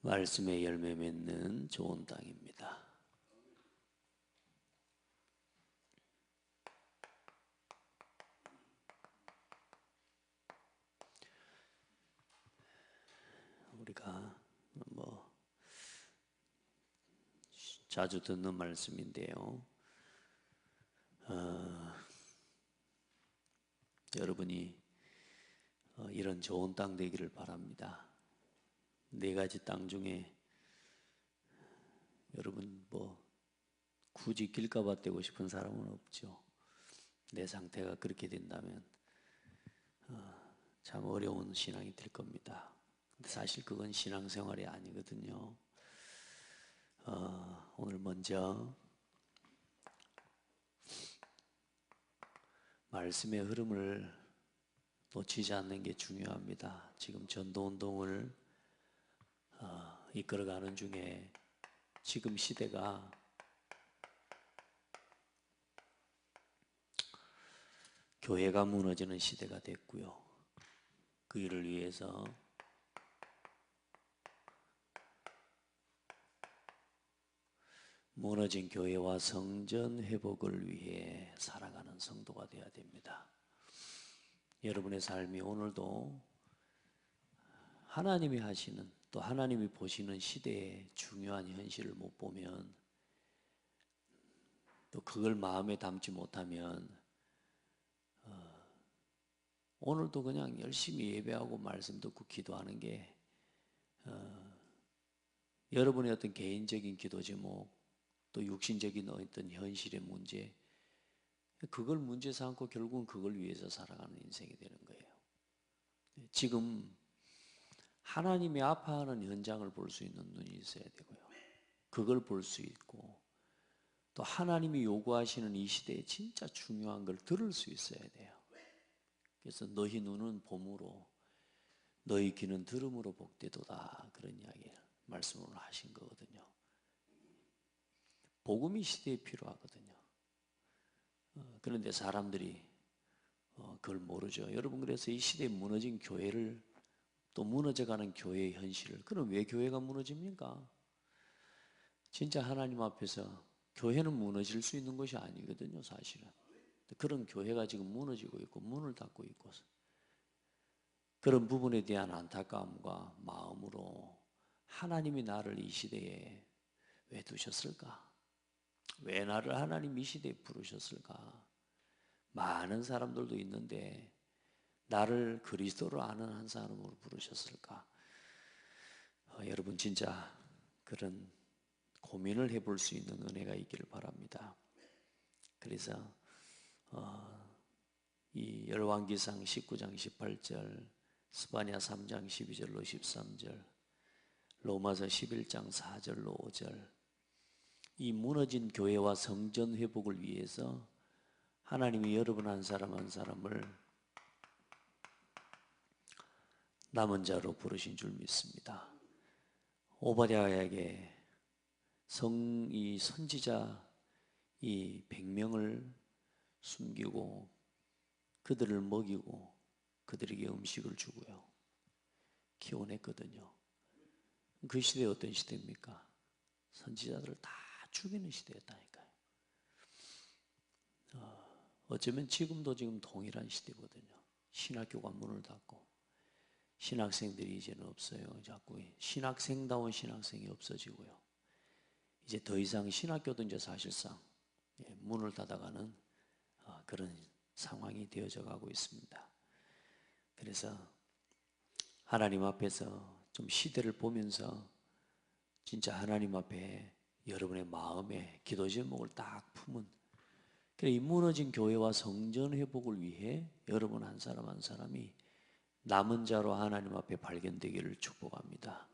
말씀의 열매 맺는 좋은 땅입니다. 우리가 자주 듣는 말씀인데요. 여러분이 이런 좋은 땅 되기를 바랍니다. 네 가지 땅 중에 여러분 굳이 길가밭 되고 싶은 사람은 없죠. 내 상태가 그렇게 된다면 참 어려운 신앙이 될 겁니다. 근데 사실 그건 신앙생활이 아니거든요. 오늘 먼저 말씀의 흐름을 놓치지 않는 게 중요합니다. 지금 전도운동을 이끌어가는 중에 지금 시대가 교회가 무너지는 시대가 됐고요. 그 일을 위해서 무너진 교회와 성전 회복을 위해 살아가는 성도가 되어야 됩니다. 여러분의 삶이 오늘도 하나님이 하시는 또 하나님이 보시는 시대의 중요한 현실을 못 보면 또 그걸 마음에 담지 못하면 오늘도 그냥 열심히 예배하고 말씀 듣고 기도하는 게 여러분의 어떤 개인적인 기도 제목 또 육신적인 어떤 현실의 문제 그걸 문제 삼고 결국은 그걸 위해서 살아가는 인생이 되는 거예요. 지금 하나님이 아파하는 현장을 볼 수 있는 눈이 있어야 되고요. 그걸 볼 수 있고 또 하나님이 요구하시는 이 시대에 진짜 중요한 걸 들을 수 있어야 돼요. 그래서 너희 눈은 봄으로 너희 귀는 들음으로 복되도다 그런 이야기 말씀을 하신 거거든요. 복음이 시대에 필요하거든요. 그런데 사람들이 그걸 모르죠. 여러분 그래서 이 시대에 무너진 교회를 또 무너져가는 교회의 현실을 그럼 왜 교회가 무너집니까? 진짜 하나님 앞에서 교회는 무너질 수 있는 것이 아니거든요. 사실은. 그런 교회가 지금 무너지고 있고 문을 닫고 있고 그런 부분에 대한 안타까움과 마음으로 하나님이 나를 이 시대에 왜 두셨을까? 왜 나를 하나님 이 시대에 부르셨을까? 많은 사람들도 있는데 나를 그리스도로 아는 한 사람으로 부르셨을까? 여러분 진짜 그런 고민을 해볼 수 있는 은혜가 있기를 바랍니다. 그래서 이 열왕기상 19장 18절 스바냐 3장 12절로 13절 로마서 11장 4절로 5절 이 무너진 교회와 성전 회복을 위해서 하나님이 여러분 한 사람 한 사람을 남은 자로 부르신 줄 믿습니다. 오바댜에게 이 선지자 이 100명을 숨기고 그들을 먹이고 그들에게 음식을 주고요. 키워냈거든요. 그 시대 어떤 시대입니까? 선지자들을 다 죽이는 시대였다니까요. 어쩌면 지금도 지금 동일한 시대거든요. 신학교가 문을 닫고 신학생들이 이제는 없어요. 자꾸 신학생다운 신학생이 없어지고요. 이제 더 이상 신학교도 이제 사실상 문을 닫아가는 그런 상황이 되어져 가고 있습니다. 그래서 하나님 앞에서 좀 시대를 보면서 진짜 하나님 앞에 여러분의 마음에 기도 제목을 딱 품은 이 무너진 교회와 성전 회복을 위해 여러분 한 사람 한 사람이 남은 자로 하나님 앞에 발견되기를 축복합니다.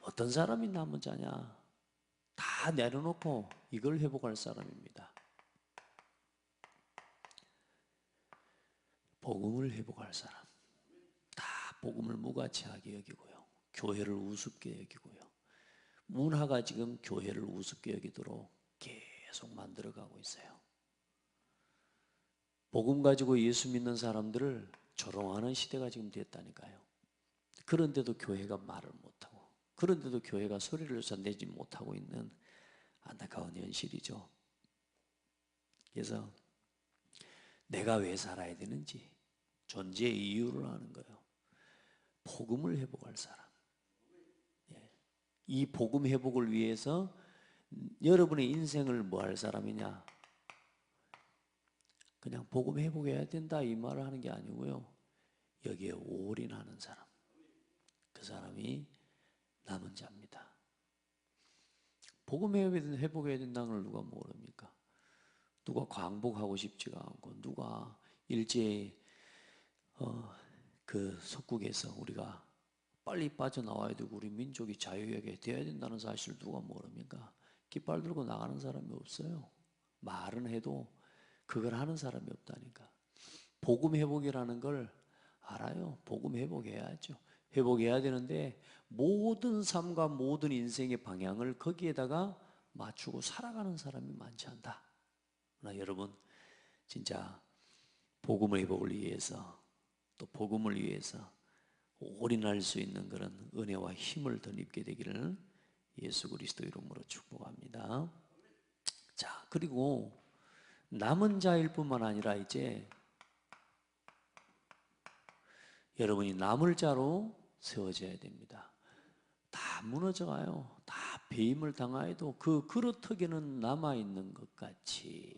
어떤 사람이 남은 자냐? 다 내려놓고 이걸 회복할 사람입니다. 복음을 회복할 사람. 다 복음을 무가치하게 여기고요. 교회를 우습게 여기고요. 문화가 지금 교회를 우습게 여기도록 계속 만들어가고 있어요. 복음 가지고 예수 믿는 사람들을 조롱하는 시대가 지금 됐다니까요. 그런데도 교회가 말을 못하고 그런데도 교회가 소리를 내지 못하고 있는 안타까운 현실이죠. 그래서 내가 왜 살아야 되는지 존재의 이유를 아는 거예요. 복음을 회복할 사람. 이 복음 회복을 위해서 여러분의 인생을 뭐 할 사람이냐? 그냥 복음 회복해야 된다 이 말을 하는 게 아니고요. 여기에 올인하는 사람. 그 사람이 남은 자입니다. 복음 회복해야 된다는 걸 누가 모릅니까? 누가 광복하고 싶지가 않고 누가 일제히 그 속국에서 우리가 빨리 빠져나와야 되고 우리 민족이 자유하게 되어야 된다는 사실을 누가 모릅니까? 깃발 들고 나가는 사람이 없어요. 말은 해도 그걸 하는 사람이 없다니까. 복음 회복이라는 걸 알아요. 복음 회복해야죠. 회복해야 되는데 모든 삶과 모든 인생의 방향을 거기에다가 맞추고 살아가는 사람이 많지 않다. 그러나 여러분 진짜 복음의 회복을 위해서 또 복음을 위해서 올인할 수 있는 그런 은혜와 힘을 덧입게 되기를 예수 그리스도 이름으로 축복합니다. 자, 그리고 남은 자일 뿐만 아니라 이제 여러분이 남을 자로 세워져야 됩니다. 다 무너져가요. 다 배임을 당하여도 그 그릇턱에는 남아있는 것 같이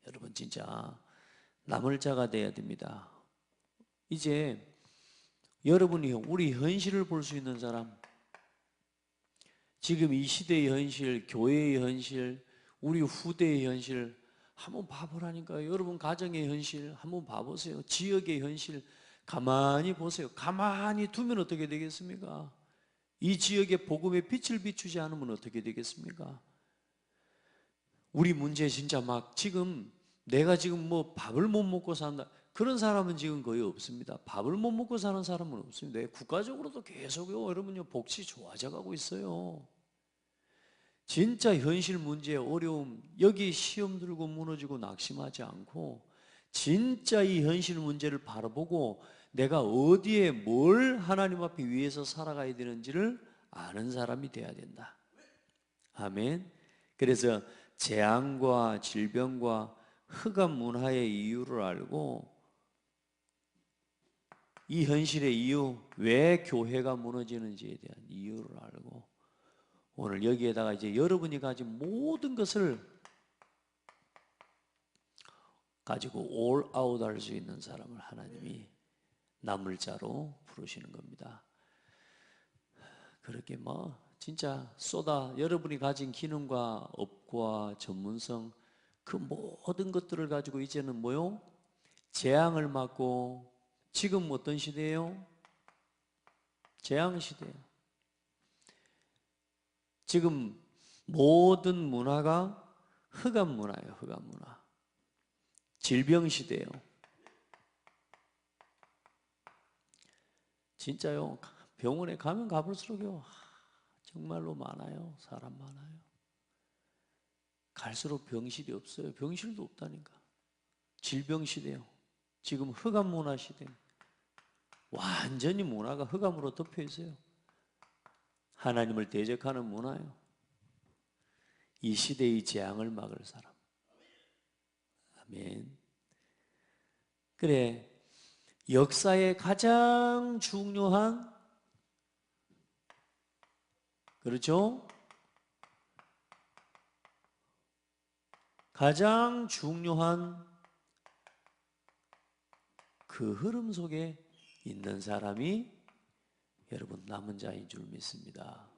여러분 진짜 남을 자가 돼야 됩니다. 이제 여러분이 우리 현실을 볼 수 있는 사람, 지금 이 시대의 현실, 교회의 현실, 우리 후대의 현실 한번 봐보라니까요. 여러분 가정의 현실 한번 봐보세요. 지역의 현실 가만히 보세요. 가만히 두면 어떻게 되겠습니까? 이 지역에 복음의 빛을 비추지 않으면 어떻게 되겠습니까? 우리 문제 진짜 막 지금 내가 지금 뭐 밥을 못 먹고 산다 그런 사람은 지금 거의 없습니다. 밥을 못 먹고 사는 사람은 없습니다. 국가적으로도 계속요 여러분요 복지 좋아져 가고 있어요. 진짜 현실 문제의 어려움 여기 시험 들고 무너지고 낙심하지 않고 진짜 이 현실 문제를 바라보고 내가 어디에 뭘 하나님 앞에 위해서 살아가야 되는지를 아는 사람이 돼야 된다. 아멘. 그래서 재앙과 질병과 흑암 문화의 이유를 알고 이 현실의 이유, 왜 교회가 무너지는지에 대한 이유를 알고 오늘 여기에다가 이제 여러분이 가진 모든 것을 가지고 올 아웃 할 수 있는 사람을 하나님이 남을 자로 부르시는 겁니다. 그렇게 뭐 진짜 쏟아 여러분이 가진 기능과 업과 전문성 그 모든 것들을 가지고 이제는 뭐요? 재앙을 맞고 지금 어떤 시대예요? 재앙 시대예요. 지금 모든 문화가 흑암 문화예요. 흑암 문화. 질병 시대예요. 진짜요. 병원에 가면 가볼수록요. 정말로 많아요. 사람 많아요. 갈수록 병실이 없어요. 병실도 없다니까. 질병 시대요. 지금 흑암 문화 시대. 완전히 문화가 흑암으로 덮여 있어요. 하나님을 대적하는 문화예요. 이 시대의 재앙을 막을 사람. 아멘. 그래, 역사의 가장 중요한 그렇죠? 가장 중요한 그 흐름 속에 있는 사람이 여러분 남은 자인 줄 믿습니다.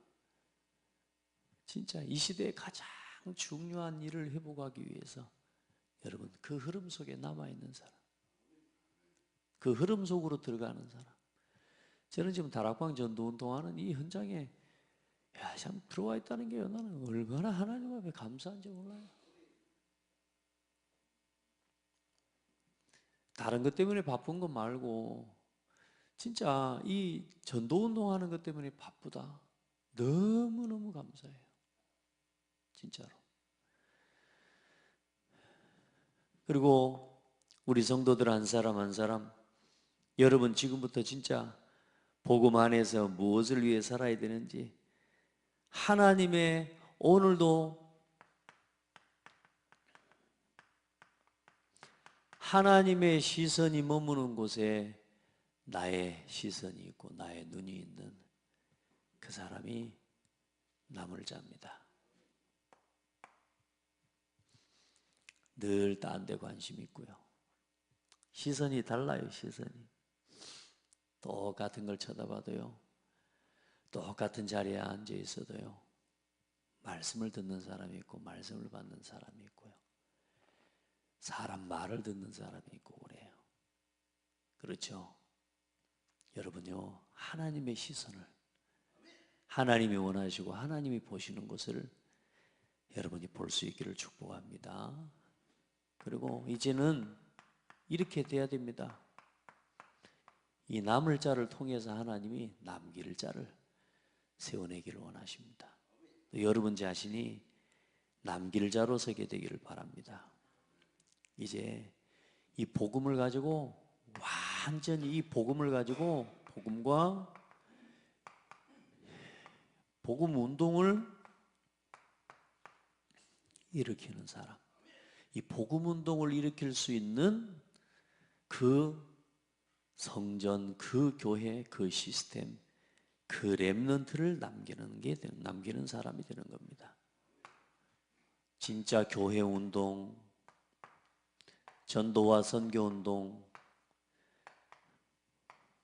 진짜 이 시대에 가장 중요한 일을 회복하기 위해서 여러분 그 흐름 속에 남아있는 사람, 그 흐름 속으로 들어가는 사람. 저는 지금 다락방 전도운동하는 이 현장에 참 들어와 있다는 게요 나는 얼마나 하나님 앞에 감사한지 몰라요. 다른 것 때문에 바쁜 것 말고 진짜 이 전도운동하는 것 때문에 바쁘다. 너무너무 감사해요. 진짜로. 그리고 우리 성도들 한 사람 한 사람 여러분 지금부터 진짜 복음 안에서 무엇을 위해 살아야 되는지, 하나님의 오늘도 하나님의 시선이 머무는 곳에 나의 시선이 있고 나의 눈이 있는 그 사람이 남을 잡니다. 늘 딴 데 관심 있고요. 시선이 달라요, 시선이. 똑같은 걸 쳐다봐도요, 똑같은 자리에 앉아 있어도요, 말씀을 듣는 사람이 있고 말씀을 받는 사람이 있고요, 사람 말을 듣는 사람이 있고 그래요. 그렇죠? 여러분요, 하나님의 시선을, 하나님이 원하시고 하나님이 보시는 것을 여러분이 볼 수 있기를 축복합니다. 그리고 이제는 이렇게 돼야 됩니다. 이 남을 자를 통해서 하나님이 남길 자를 세워내기를 원하십니다. 여러분 자신이 남길 자로 서게 되기를 바랍니다. 이제 이 복음을 가지고 완전히 이 복음을 가지고 복음과 복음 운동을 일으키는 사람, 이 복음 운동을 일으킬 수 있는 그 성전, 그 교회, 그 시스템, 그 렘넌트를 남기는 사람이 되는 겁니다. 진짜 교회 운동, 전도와 선교 운동,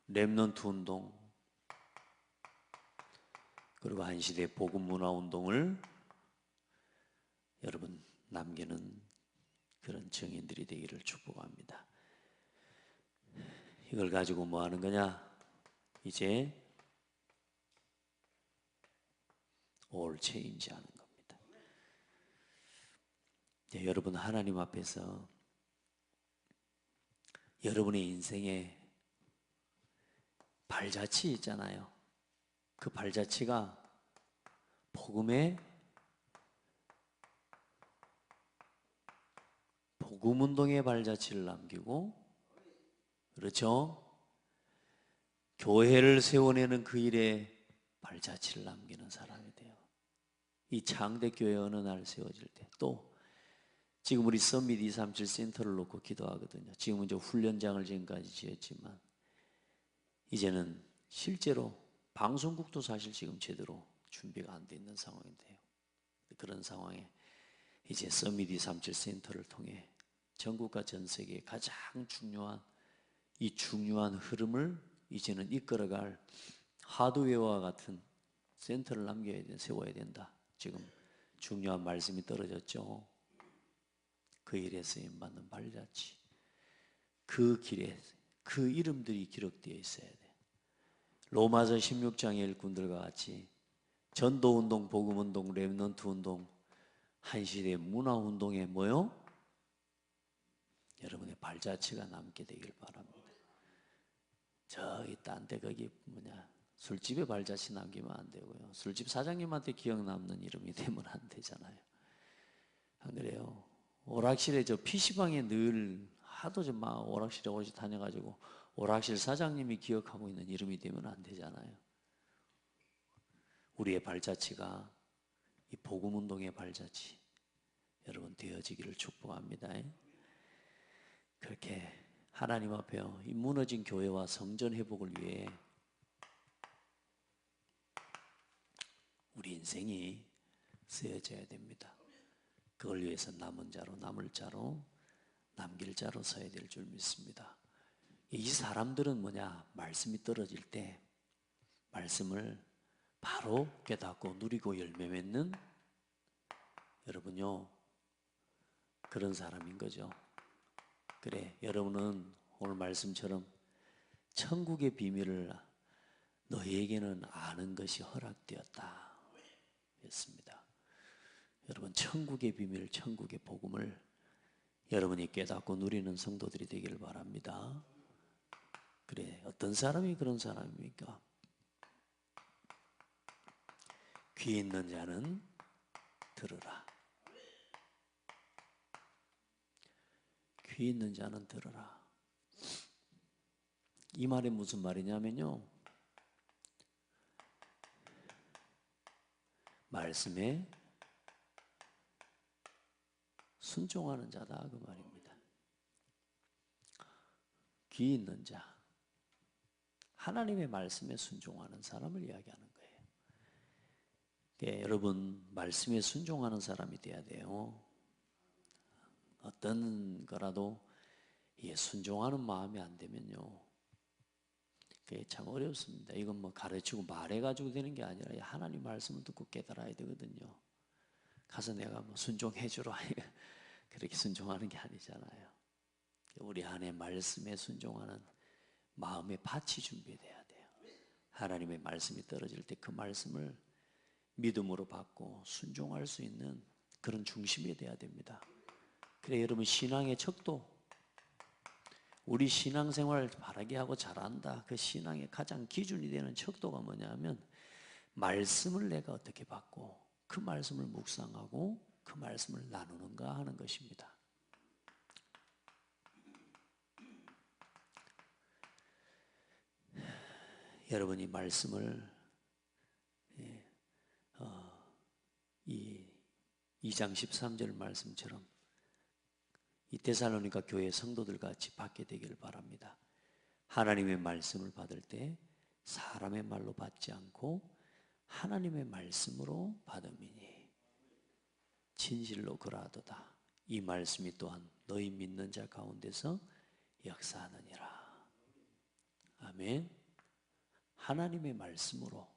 렘넌트 운동, 그리고 한 시대 복음 문화 운동을 여러분 남기는 그런 증인들이 되기를 축복합니다. 이걸 가지고 뭐 하는 거냐? 이제 all change 하는 겁니다. 이제 여러분 하나님 앞에서 여러분의 인생에 발자취 있잖아요. 그 발자취가 복음 운동의 발자취를 남기고, 그렇죠? 교회를 세워내는 그 일에 발자취를 남기는 사람이 돼요. 이 창대교회 어느 날 세워질 때, 또 지금 우리 서밋 237 센터를 놓고 기도하거든요. 지금은 이제 훈련장을 지금까지 지었지만 이제는 실제로 방송국도 사실 지금 제대로 준비가 안 돼 있는 상황인데요. 그런 상황에 이제 서밋 237 센터를 통해 전국과 전 세계에 가장 중요한 이 중요한 흐름을 이제는 이끌어갈 하드웨어와 같은 센터를 세워야 된다. 지금 중요한 말씀이 떨어졌죠. 그 일에 쓰임받는 발자취, 그 길에 그 이름들이 기록되어 있어야 돼. 로마서 16장의 일꾼들과 같이 전도운동, 복음운동, 렘넌트운동, 한시대 문화운동에 뭐요? 여러분의 발자취가 남게 되길 바랍니다. 저기 딴 데 거기 술집에 발자취 남기면 안 되고요. 술집 사장님한테 기억 남는 이름이 되면 안 되잖아요. 안 그래요? 오락실에 저 PC방에 늘 하도 좀 막 오락실에 오시 다녀가지고 오락실 사장님이 기억하고 있는 이름이 되면 안 되잖아요. 우리의 발자취가 이 복음운동의 발자취 여러분 되어지기를 축복합니다. 그렇게 하나님 앞에 이 무너진 교회와 성전 회복을 위해 우리 인생이 쓰여져야 됩니다. 그걸 위해서 남은 자로, 남을 자로, 남길 자로 서야 될 줄 믿습니다. 이 사람들은 말씀이 떨어질 때 말씀을 바로 깨닫고 누리고 열매 맺는 여러분요, 그런 사람인 거죠. 그래, 여러분은 오늘 말씀처럼 천국의 비밀을 너희에게는 아는 것이 허락되었다 했습니다. 여러분 천국의 비밀, 천국의 복음을 여러분이 깨닫고 누리는 성도들이 되기를 바랍니다. 그래, 어떤 사람이 그런 사람입니까? 귀 있는 자는 들으라. 귀 있는 자는 들으라. 이 말이 무슨 말이냐면요, 말씀에 순종하는 자다 그 말입니다. 귀 있는 자, 하나님의 말씀에 순종하는 사람을 이야기하는 거예요. 여러분 말씀에 순종하는 사람이 돼야 돼요. 어떤 거라도 순종하는 마음이 안 되면요, 그게 참 어렵습니다. 이건 뭐 가르치고 말해가지고 되는 게 아니라 하나님 말씀을 듣고 깨달아야 되거든요. 가서 내가 뭐 순종해주라 그렇게 순종하는 게 아니잖아요. 우리 안에 말씀에 순종하는 마음의 밭이 준비돼야 돼요. 하나님의 말씀이 떨어질 때 그 말씀을 믿음으로 받고 순종할 수 있는 그런 중심이 돼야 됩니다. 그래 여러분 신앙의 척도, 우리 신앙생활 바르게 하고 잘한다, 그 신앙의 가장 기준이 되는 척도가 뭐냐면 말씀을 내가 어떻게 받고 그 말씀을 묵상하고 그 말씀을 나누는가 하는 것입니다. 여러분이 말씀을 이 2장 13절 말씀처럼 이 데살로니가 교회 성도들 같이 받게 되기를 바랍니다. 하나님의 말씀을 받을 때 사람의 말로 받지 않고 하나님의 말씀으로 받음이니 진실로 그러하도다. 이 말씀이 또한 너희 믿는 자 가운데서 역사하느니라. 아멘. 하나님의 말씀으로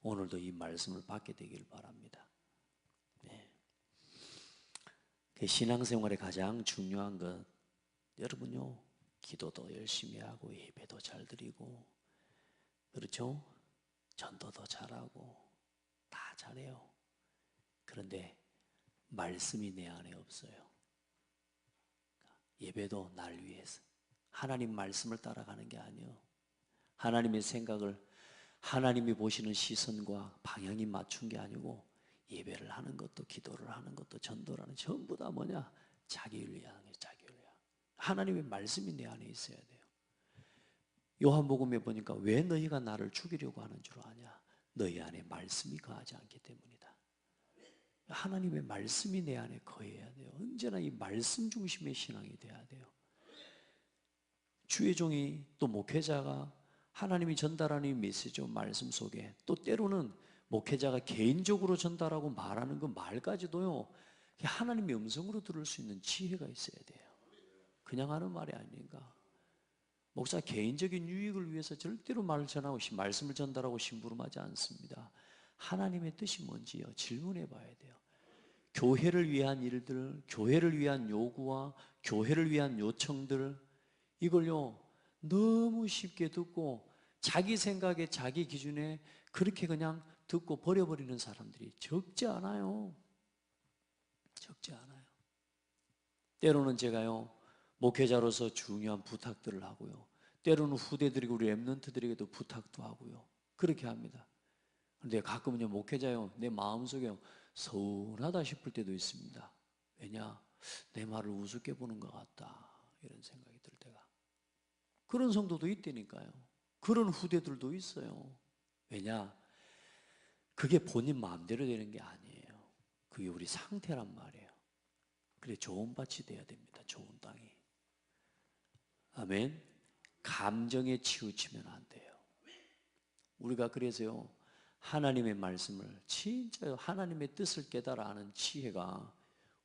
오늘도 이 말씀을 받게 되길 바랍니다. 네. 신앙생활의 가장 중요한 것, 여러분요, 기도도 열심히 하고 예배도 잘 드리고, 그렇죠? 전도도 잘하고 다 잘해요. 그런데 말씀이 내 안에 없어요. 예배도 날 위해서 하나님 말씀을 따라가는 게 아니에요. 하나님의 생각을 하나님이 보시는 시선과 방향이 맞춘 게 아니고 예배를 하는 것도 기도를 하는 것도 전도를 하는 전부 다 뭐냐? 자기를 위하는 거예요. 자기를 위하는. 하나님의 말씀이 내 안에 있어야 돼요. 요한복음에 보니까 왜 너희가 나를 죽이려고 하는 줄 아냐? 너희 안에 말씀이 거하지 않기 때문이다. 하나님의 말씀이 내 안에 거해야 돼요. 언제나 이 말씀 중심의 신앙이 돼야 돼요. 주의 종이 또 목회자가 하나님이 전달하는 이 메시지 말씀 속에 또 때로는 목회자가 개인적으로 전달하고 말하는 그 말까지도요, 하나님의 음성으로 들을 수 있는 지혜가 있어야 돼요. 그냥 하는 말이 아닌가. 목사 개인적인 유익을 위해서 절대로 말을 전하고 말씀을 전달하고 심부름하지 않습니다. 하나님의 뜻이 뭔지요 질문해 봐야 돼요. 교회를 위한 일들, 교회를 위한 요구와 교회를 위한 요청들, 이걸요 너무 쉽게 듣고 자기 생각에 자기 기준에 그렇게 그냥 듣고 버려버리는 사람들이 적지 않아요. 적지 않아요. 때로는 제가요 목회자로서 중요한 부탁들을 하고요, 때로는 후대들이고 우리 랩런트들에게도 부탁도 하고요, 그렇게 합니다. 그런데 가끔은요 목회자요 내 마음속에 서운하다 싶을 때도 있습니다. 왜냐? 내 말을 우습게 보는 것 같다 이런 생각이 들 때가. 그런 성도도 있다니까요. 그런 후대들도 있어요. 왜냐? 그게 본인 마음대로 되는 게 아니에요. 그게 우리 상태란 말이에요. 그래 좋은 밭이 돼야 됩니다. 좋은 땅이. 아멘. 감정에 치우치면 안 돼요. 우리가 그래서요 하나님의 말씀을 진짜 하나님의 뜻을 깨달아 아는 지혜가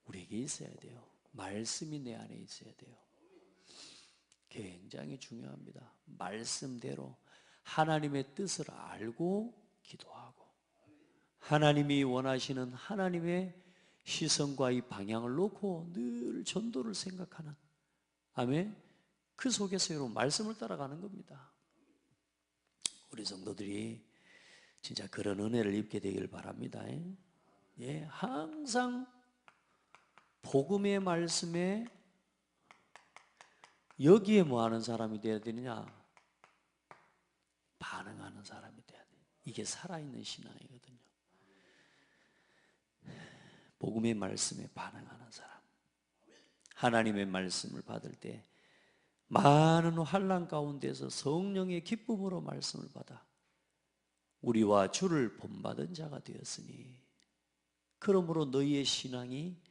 우리에게 있어야 돼요. 말씀이 내 안에 있어야 돼요. 굉장히 중요합니다. 말씀대로 하나님의 뜻을 알고 기도하고 하나님이 원하시는 하나님의 시선과 이 방향을 놓고 늘 전도를 생각하는, 아멘. 그 속에서 여러분 말씀을 따라가는 겁니다. 우리 성도들이 진짜 그런 은혜를 입게 되길 바랍니다. 예, 항상 복음의 말씀에 여기에 뭐 하는 사람이 되어야 되느냐? 반응하는 사람이 되어야 돼요. 이게 살아있는 신앙이거든요. 복음의 말씀에 반응하는 사람. 하나님의 말씀을 받을 때 많은 환난 가운데서 성령의 기쁨으로 말씀을 받아 우리와 주를 본받은 자가 되었으니 그러므로 너희의 신앙이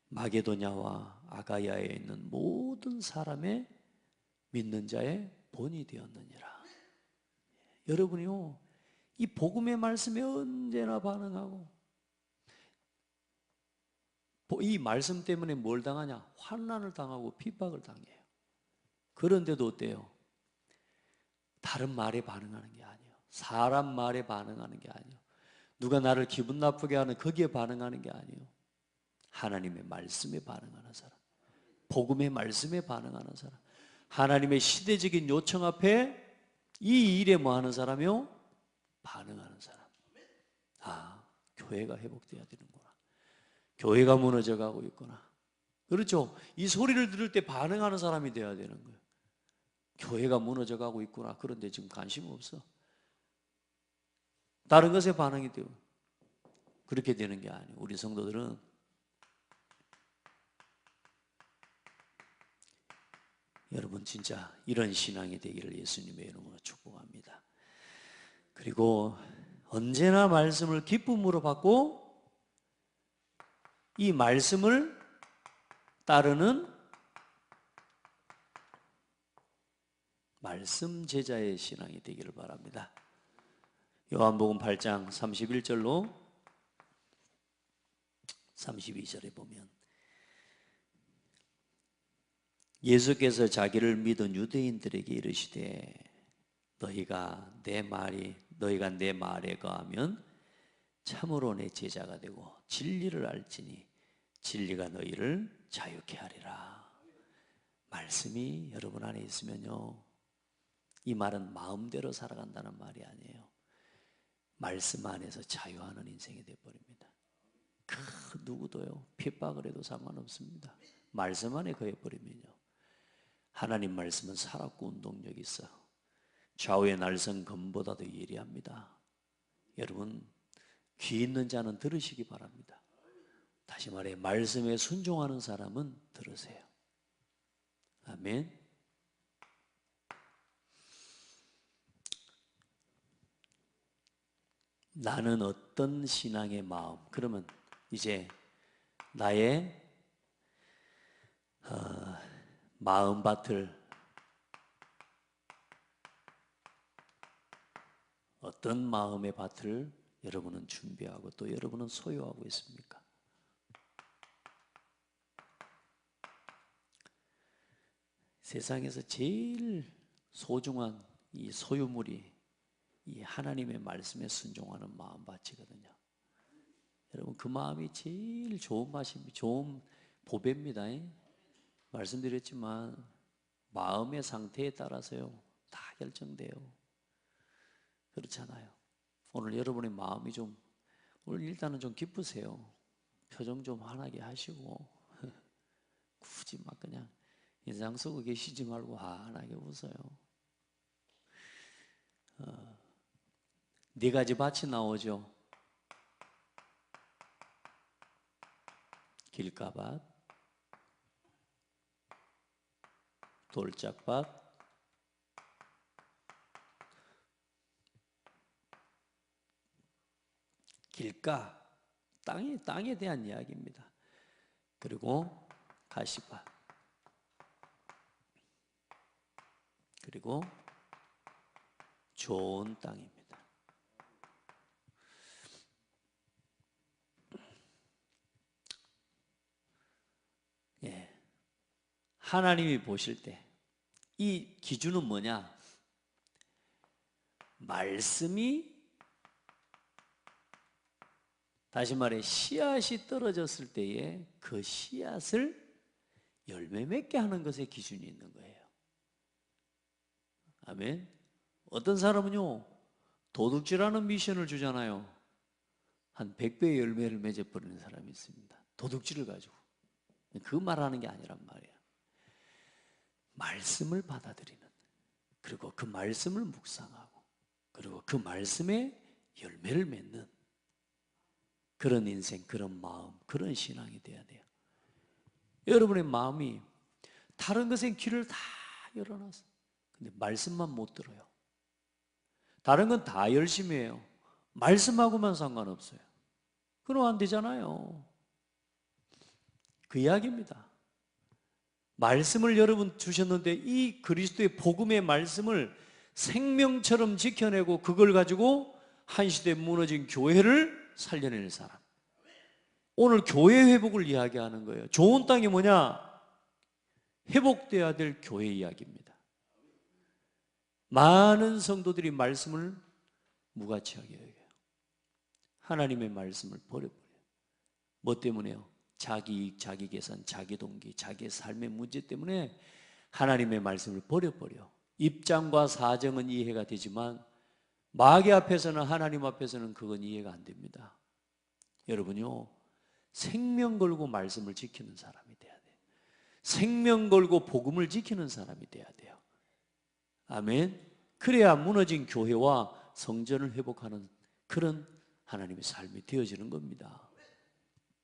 마게도냐와 아가야에 있는 모든 사람의 믿는 자의 본이 되었느니라. 여러분이요, 이 복음의 말씀에 언제나 반응하고 이 말씀 때문에 뭘 당하냐? 환난을 당하고 핍박을 당해요. 그런데도 어때요? 다른 말에 반응하는 게 아니에요. 사람 말에 반응하는 게 아니에요. 누가 나를 기분 나쁘게 하는 거기에 반응하는 게 아니에요. 하나님의 말씀에 반응하는 사람, 복음의 말씀에 반응하는 사람, 하나님의 시대적인 요청 앞에 이 일에 뭐 하는 사람이요? 반응하는 사람. 아, 교회가 회복돼야 되는구나. 교회가 무너져 가고 있구나. 그렇죠? 이 소리를 들을 때 반응하는 사람이 돼야 되는 거예요. 교회가 무너져 가고 있구나. 그런데 지금 관심 없어. 다른 것에 반응이 돼요. 그렇게 되는 게 아니에요. 우리 성도들은 여러분 진짜 이런 신앙이 되기를 예수님의 이름으로 축복합니다. 그리고 언제나 말씀을 기쁨으로 받고 이 말씀을 따르는 말씀 제자의 신앙이 되기를 바랍니다. 요한복음 8장 31절로 32절에 보면 예수께서 자기를 믿은 유대인들에게 이르시되 너희가 내 말에 거하면 참으로 내 제자가 되고 진리를 알지니 진리가 너희를 자유케 하리라. 말씀이 여러분 안에 있으면요, 이 말은 마음대로 살아간다는 말이 아니에요. 말씀 안에서 자유하는 인생이 되어버립니다. 그 누구도요 핍박을 해도 상관없습니다. 말씀 안에 거해버리면요, 하나님 말씀은 살았고 운동력이 있어 좌우의 날선 검보다도 예리합니다. 여러분 귀 있는 자는 들으시기 바랍니다. 다시 말해 말씀에 순종하는 사람은 들으세요. 아멘. 나는 어떤 신앙의 마음, 그러면 이제 나의 마음밭을 어떤 마음의 밭을 여러분은 준비하고 또 여러분은 소유하고 있습니까? 세상에서 제일 소중한 이 소유물이 이 하나님의 말씀에 순종하는 마음밭이거든요. 여러분 그 마음이 제일 좋은 맛입니다. 좋은 보배입니다. 말씀드렸지만 마음의 상태에 따라서요 다 결정돼요. 그렇잖아요. 오늘 여러분의 마음이 좀 오늘 일단은 좀 기쁘세요. 표정 좀 환하게 하시고 굳이 막 그냥 인상 쓰고 계시지 말고 환하게 웃어요. 네 가지 밭이 나오죠. 길가밭, 돌짝밭, 길가, 땅에 대한 이야기입니다. 그리고 가시밭, 그리고 좋은 땅입니다. 예, 하나님이 보실 때 이 기준은 뭐냐? 말씀이 다시 말해 씨앗이 떨어졌을 때에 그 씨앗을 열매 맺게 하는 것에 기준이 있는 거예요. 아멘. 어떤 사람은요 도둑질하는 미션을 주잖아요. 한 100배의 열매를 맺어버리는 사람이 있습니다. 도둑질을 가지고. 그 말하는 게 아니란 말이에요. 말씀을 받아들이는, 그리고 그 말씀을 묵상하고, 그리고 그 말씀에 열매를 맺는 그런 인생, 그런 마음, 그런 신앙이 돼야 돼요. 여러분의 마음이 다른 것엔 귀를 다 열어놨어요. 근데 말씀만 못 들어요. 다른 건 다 열심히 해요. 말씀하고만 상관없어요. 그럼 안 되잖아요. 그 이야기입니다. 말씀을 여러분 주셨는데 이 그리스도의 복음의 말씀을 생명처럼 지켜내고 그걸 가지고 한 시대에 무너진 교회를 살려낼 사람. 오늘 교회 회복을 이야기하는 거예요. 좋은 땅이 뭐냐? 회복돼야 될 교회 이야기입니다. 많은 성도들이 말씀을 무가치하게 여겨요. 하나님의 말씀을 버려버려요. 뭐 때문에요? 자기 이익, 자기 계산, 자기 동기, 자기의 삶의 문제 때문에 하나님의 말씀을 버려버려. 입장과 사정은 이해가 되지만 마귀 앞에서는, 하나님 앞에서는 그건 이해가 안 됩니다. 여러분요, 생명 걸고 말씀을 지키는 사람이 돼야 돼요. 생명 걸고 복음을 지키는 사람이 돼야 돼요. 아멘. 그래야 무너진 교회와 성전을 회복하는 그런 하나님의 삶이 되어지는 겁니다.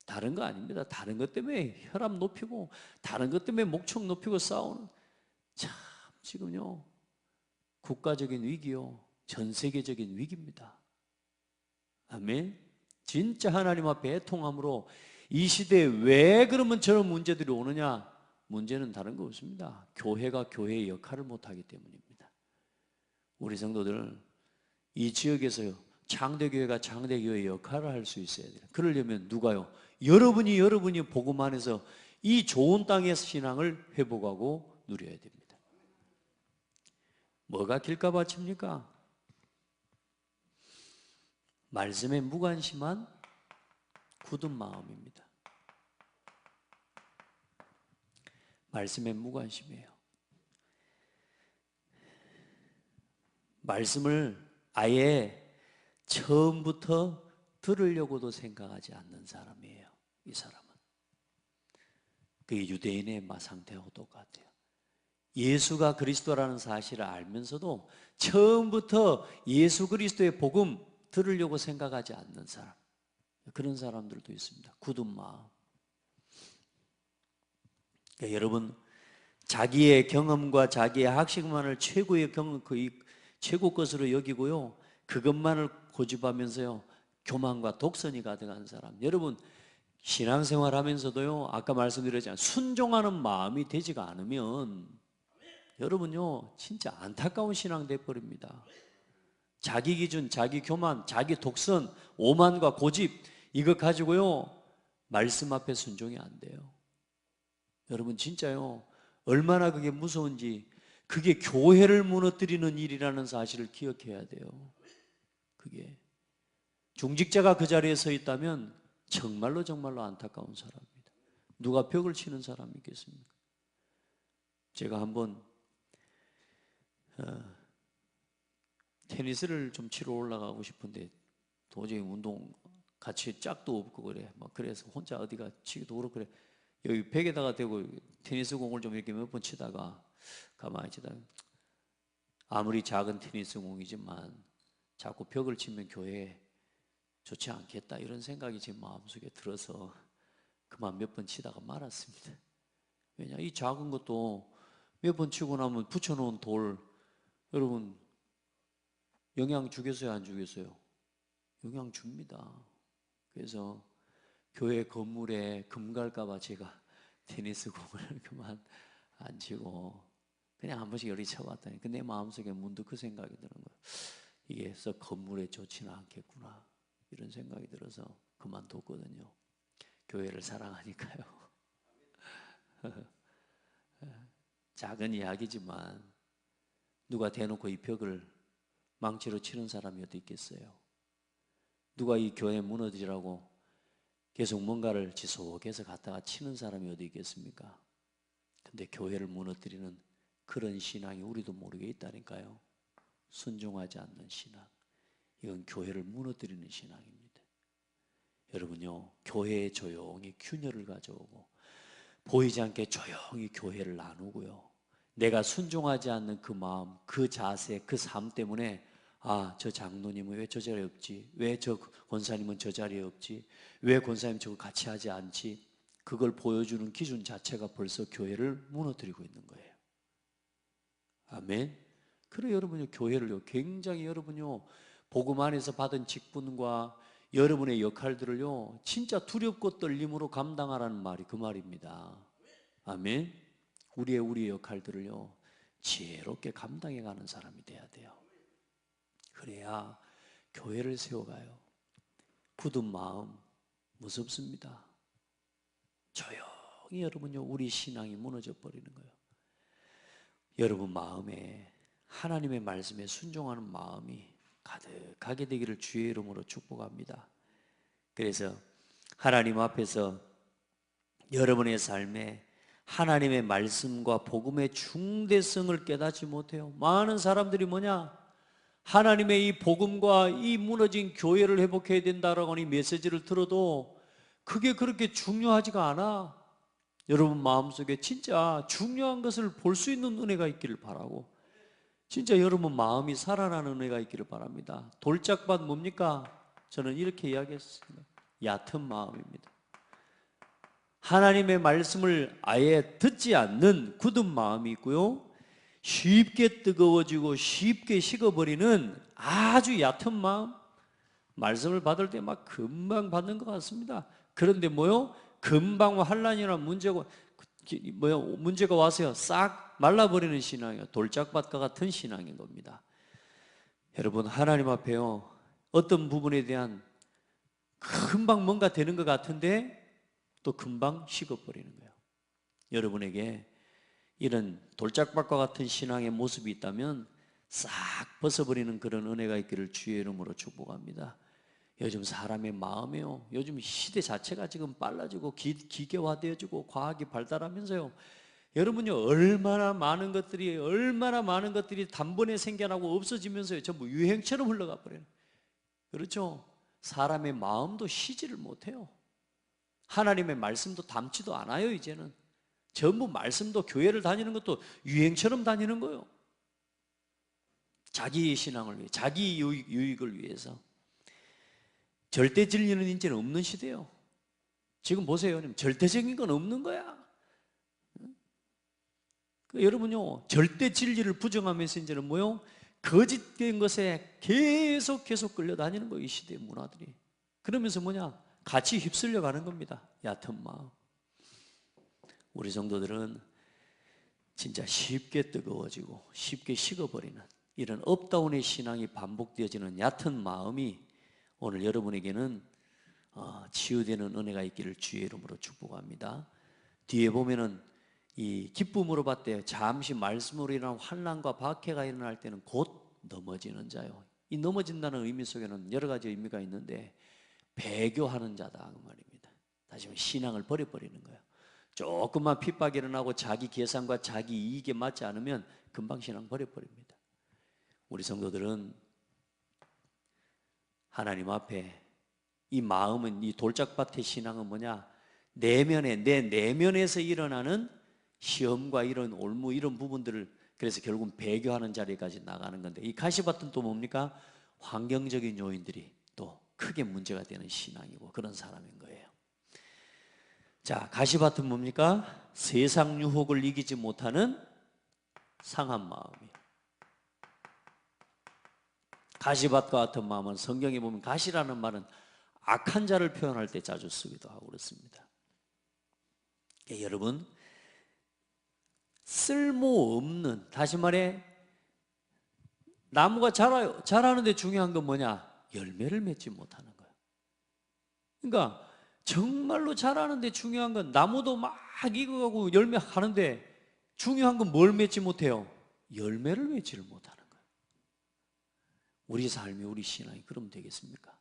다른 거 아닙니다. 다른 것 때문에 혈압 높이고 다른 것 때문에 목청 높이고 싸우는, 참 지금요 국가적인 위기요, 전 세계적인 위기입니다. 아멘. 진짜 하나님 앞에 애통함으로 이 시대에 왜 그러면 저런 문제들이 오느냐? 문제는 다른 거 없습니다. 교회가 교회의 역할을 못하기 때문입니다. 우리 성도들 이 지역에서 장대교회가 장대교회의 역할을 할 수 있어야 돼요. 그러려면 누가요? 여러분이 복음 안에서 이 좋은 땅의 신앙을 회복하고 누려야 됩니다. 뭐가 길가밭입니까? 말씀에 무관심한 굳은 마음입니다. 말씀에 무관심해요. 말씀을 아예 처음부터 들으려고도 생각하지 않는 사람이에요. 이 사람은. 그게 유대인의 상태하고 똑같아요. 예수가 그리스도라는 사실을 알면서도 처음부터 예수 그리스도의 복음 들으려고 생각하지 않는 사람, 그런 사람들도 있습니다. 굳은 마음. 그러니까 여러분, 자기의 경험과 자기의 학식만을 최고의 경험, 최고 것으로 여기고요, 그것만을 고집하면서요 교만과 독선이 가득한 사람. 여러분, 신앙생활 하면서도요, 아까 말씀드렸지만 순종하는 마음이 되지가 않으면 여러분요 진짜 안타까운 신앙 돼버립니다. 자기 기준, 자기 교만, 자기 독선, 오만과 고집, 이거 가지고요 말씀 앞에 순종이 안 돼요. 여러분 진짜요, 얼마나 그게 무서운지, 그게 교회를 무너뜨리는 일이라는 사실을 기억해야 돼요. 그게 중직자가 그 자리에 서 있다면 정말로 안타까운 사람입니다. 누가 벽을 치는 사람이 있겠습니까? 제가 한번 테니스를 좀 치러 올라가고 싶은데 도저히 운동 같이 짝도 없고 그래. 막 그래서 혼자 어디가 치기도 그렇고 그래. 여기 벽에다가 대고 테니스 공을 좀 이렇게 몇 번 치다가 가만히 치다가, 아무리 작은 테니스 공이지만 자꾸 벽을 치면 교회에 좋지 않겠다 이런 생각이 제 마음속에 들어서 그만 몇 번 치다가 말았습니다. 왜냐, 이 작은 것도 몇 번 치고 나면 붙여놓은 돌, 여러분 영향 주겠어요, 안 주겠어요? 영향 줍니다. 그래서 교회 건물에 금 갈까봐 제가 테니스 공을 그만 안 치고 그냥 한 번씩 열이 쳐봤더니 내 마음속에 문득 그 생각이 드는 거예요. 이게 썩 건물에 좋지는 않겠구나 이런 생각이 들어서 그만뒀거든요. 교회를 사랑하니까요. 작은 이야기지만 누가 대놓고 이 벽을 망치로 치는 사람이 어디 있겠어요? 누가 이 교회 무너지라고 계속 뭔가를 지속해서 갖다가 치는 사람이 어디 있겠습니까? 근데 교회를 무너뜨리는 그런 신앙이 우리도 모르게 있다니까요. 순종하지 않는 신앙. 이건 교회를 무너뜨리는 신앙입니다. 여러분요, 교회에 조용히 균열을 가져오고 보이지 않게 조용히 교회를 나누고요, 내가 순종하지 않는 그 마음, 그 자세, 그 삶 때문에 아, 저 장로님은 왜 저 자리에 없지? 왜 저 권사님은 저 자리에 없지? 왜 권사님 저거 같이 하지 않지? 그걸 보여주는 기준 자체가 벌써 교회를 무너뜨리고 있는 거예요. 아멘. 그래 여러분요, 교회를요 굉장히 여러분요 복음 안에서 받은 직분과 여러분의 역할들을요 진짜 두렵고 떨림으로 감당하라는 말이 그 말입니다. 아멘. 우리의 역할들을요 지혜롭게 감당해가는 사람이 돼야 돼요. 그래야 교회를 세워가요. 굳은 마음 무섭습니다. 조용히 여러분요 우리 신앙이 무너져 버리는 거예요. 여러분 마음에 하나님의 말씀에 순종하는 마음이 가득하게 되기를 주의 이름으로 축복합니다. 그래서 하나님 앞에서 여러분의 삶에 하나님의 말씀과 복음의 중대성을 깨닫지 못해요. 많은 사람들이 뭐냐? 하나님의 이 복음과 이 무너진 교회를 회복해야 된다라고 하는 이 메시지를 들어도 그게 그렇게 중요하지가 않아. 여러분 마음속에 진짜 중요한 것을 볼 수 있는 은혜가 있기를 바라고, 진짜 여러분 마음이 살아나는 은혜가 있기를 바랍니다. 돌짝밭 뭡니까? 저는 이렇게 이야기했습니다. 얕은 마음입니다. 하나님의 말씀을 아예 듣지 않는 굳은 마음이 있고요, 쉽게 뜨거워지고 쉽게 식어버리는 아주 얕은 마음. 말씀을 받을 때 막 금방 받는 것 같습니다. 그런데 뭐요? 금방 환난이나 문제가 와서요 싹 말라버리는 신앙이에요. 돌짝밭과 같은 신앙인 겁니다. 여러분 하나님 앞에요 어떤 부분에 대한 금방 뭔가 되는 것 같은데 또 금방 식어버리는 거예요. 여러분에게 이런 돌짝밭과 같은 신앙의 모습이 있다면 싹 벗어버리는 그런 은혜가 있기를 주의 이름으로 축복합니다. 요즘 사람의 마음이요, 요즘 시대 자체가 지금 빨라지고 기계화되어지고 과학이 발달하면서요, 여러분요 얼마나 많은 것들이 단번에 생겨나고 없어지면서요 전부 유행처럼 흘러가 버려요. 그렇죠? 사람의 마음도 쉬지를 못해요. 하나님의 말씀도 담지도 않아요. 이제는 전부 말씀도, 교회를 다니는 것도 유행처럼 다니는 거예요. 자기 신앙을 위해, 자기 유익을 위해서. 절대 진리는 이제는 없는 시대예요. 지금 보세요. 절대적인 건 없는 거야. 여러분요 절대 진리를 부정하면서 이제는 뭐요? 거짓된 것에 계속 끌려다니는 거예요. 이 시대의 문화들이. 그러면서 뭐냐? 같이 휩쓸려 가는 겁니다. 얕은 마음. 우리 성도들은 진짜 쉽게 뜨거워지고 쉽게 식어버리는 이런 업다운의 신앙이 반복되어지는 얕은 마음이 오늘 여러분에게는 치유되는 은혜가 있기를 주의 이름으로 축복합니다. 뒤에 보면은 이 기쁨으로 받되 잠시 말씀으로 인한 환난과 박해가 일어날 때는 곧 넘어지는 자요. 이 넘어진다는 의미 속에는 여러 가지 의미가 있는데 배교하는 자다 그 말입니다. 다시 말해 신앙을 버려버리는 거예요. 조금만 핍박이 일어나고 자기 계산과 자기 이익에 맞지 않으면 금방 신앙 버려버립니다. 우리 성도들은 하나님 앞에 이 마음은, 이 돌짝밭의 신앙은 뭐냐? 내 내면에서 일어나는 시험과 이런 올무 이런 부분들을, 그래서 결국은 배교하는 자리까지 나가는 건데, 이 가시밭은 또 뭡니까? 환경적인 요인들이 또 크게 문제가 되는 신앙이고 그런 사람인 거예요. 자, 가시밭은 뭡니까? 세상 유혹을 이기지 못하는 상한 마음이에요. 가시밭과 같은 마음은 성경에 보면 가시라는 말은 악한 자를 표현할 때 자주 쓰기도 하고 그렇습니다. 여러분, 쓸모없는, 다시 말해 나무가 자라요. 자라는데 중요한 건 뭐냐? 열매를 맺지 못하는 거예요. 그러니까 정말로 자라는데 중요한 건, 나무도 막 익어가고 열매 하는데 중요한 건 뭘 맺지 못해요? 열매를 맺지를 못하는 거예요. 우리 삶이, 우리 신앙이 그러면 되겠습니까?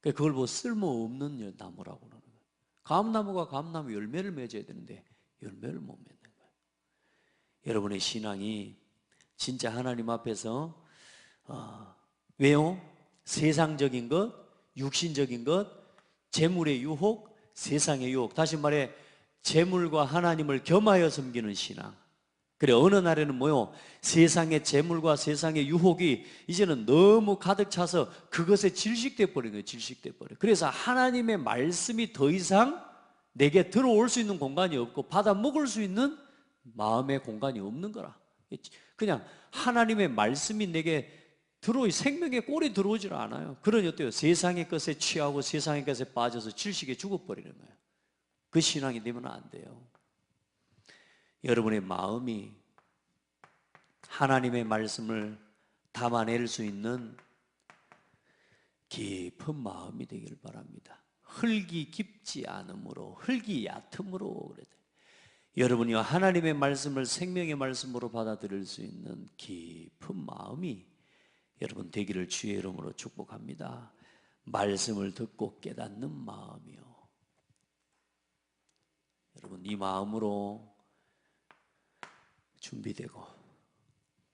그걸 뭐 쓸모없는 나무라고 그러는 거예요. 감나무가 감나무 열매를 맺어야 되는데 열매를 못 맺는 거예요. 여러분의 신앙이 진짜 하나님 앞에서 왜요? 세상적인 것, 육신적인 것, 재물의 유혹, 세상의 유혹, 다시 말해 재물과 하나님을 겸하여 섬기는 신앙. 그래, 어느 날에는 뭐요? 세상의 재물과 세상의 유혹이 이제는 너무 가득 차서 그것에 질식돼 버린 거예요. 질식돼 버려. 그래서 하나님의 말씀이 더 이상 내게 들어올 수 있는 공간이 없고 받아 먹을 수 있는 마음의 공간이 없는 거라. 그냥 하나님의 말씀이 내게 생명의 꼴이 들어오질 않아요. 그러니 어때요? 세상의 것에 취하고 세상의 것에 빠져서 질식에 죽어버리는 거예요. 그 신앙이 되면 안 돼요. 여러분의 마음이 하나님의 말씀을 담아낼 수 있는 깊은 마음이 되길 바랍니다. 흙이 깊지 않으므로, 흙이 얕음으로 그래요. 여러분이 하나님의 말씀을 생명의 말씀으로 받아들일 수 있는 깊은 마음이 여러분 되기를 주의 이름으로 축복합니다. 말씀을 듣고 깨닫는 마음이요. 여러분 이 마음으로 준비되고